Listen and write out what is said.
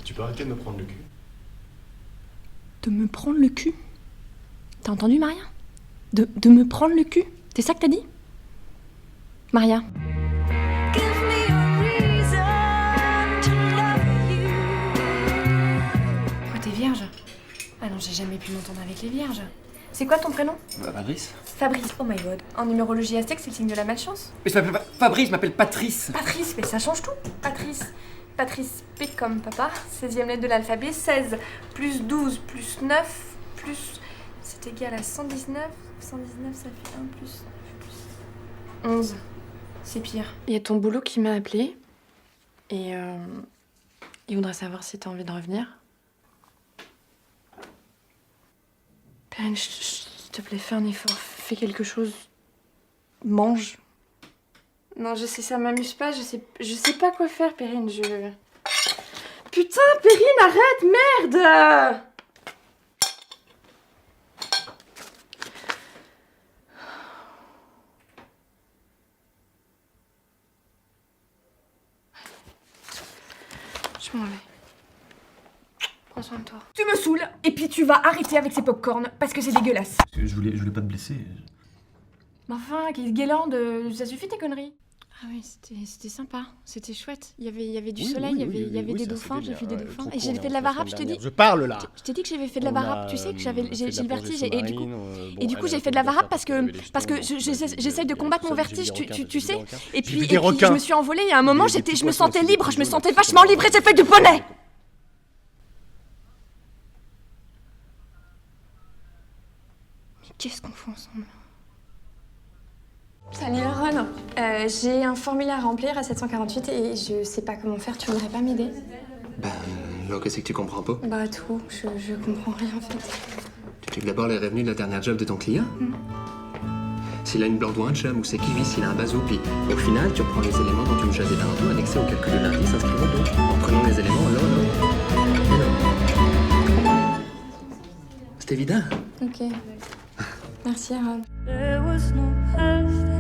Tu peux arrêter de me prendre le cul? De me prendre le cul? T'as entendu, Maria? De me prendre le cul? C'est ça que t'as dit? Maria? Oh, t'es vierge? Ah non, j'ai jamais pu m'entendre avec les vierges. C'est quoi ton prénom? Fabrice. Fabrice, oh my god. En numérologie aztèque, c'est le signe de la malchance. Mais je m'appelle pas Fabrice, je m'appelle Patrice. Patrice, mais ça change tout. Patrice. Patrice P comme papa, 16e lettre de l'alphabet, 16 plus 12 plus 9 plus... C'est égal à 119. 119, ça fait 1 plus 11. C'est pire. Il y a ton boulot qui m'a appelé et il voudrait savoir si t'as envie de revenir. Perrine, s'il te plaît, fais un effort, fais quelque chose. Mange. Non, je sais, ça m'amuse pas, je sais pas quoi faire, Perrine, Putain, Perrine, arrête, merde! Je m'en vais. Prends soin de toi. Tu me saoules, et puis tu vas arrêter avec ces pop-corn, parce que c'est dégueulasse. Je voulais pas te blesser. Mais enfin, Keith Guélande, ça suffit tes conneries. Ah oui, c'était sympa, c'était chouette. Il y avait du soleil, il y avait des dauphins, j'ai vu des dauphins. Et j'ai fait de la varap, je te dis. Je parle là. Je t'ai dit que j'avais fait de la varap, tu sais que j'ai le vertige et du coup j'ai fait de la varap parce que j'essaye de combattre mon vertige, tu sais. Et puis je me suis envolée et à un moment je me sentais libre, je me sentais vachement libre et j'ai fait du poney. Mais qu'est-ce qu'on fait ensemble? Salut Aaron, j'ai un formulaire à remplir à 748 et je sais pas comment faire, tu voudrais pas m'aider? Alors qu'est-ce que tu comprends pas? Bah tout, je comprends rien en fait. Tu checkes d'abord les revenus de la dernière job de ton client. S'il a une blonde ou un chum, ou c'est kiwi, s'il a un bazou, puis au final, tu reprends les éléments dont tu me jasais tantôt, annexés au calcul de l'indice inscrit au dos. En prenant les éléments là. C'est évident. Ok. Merci Aaron. There was no perfect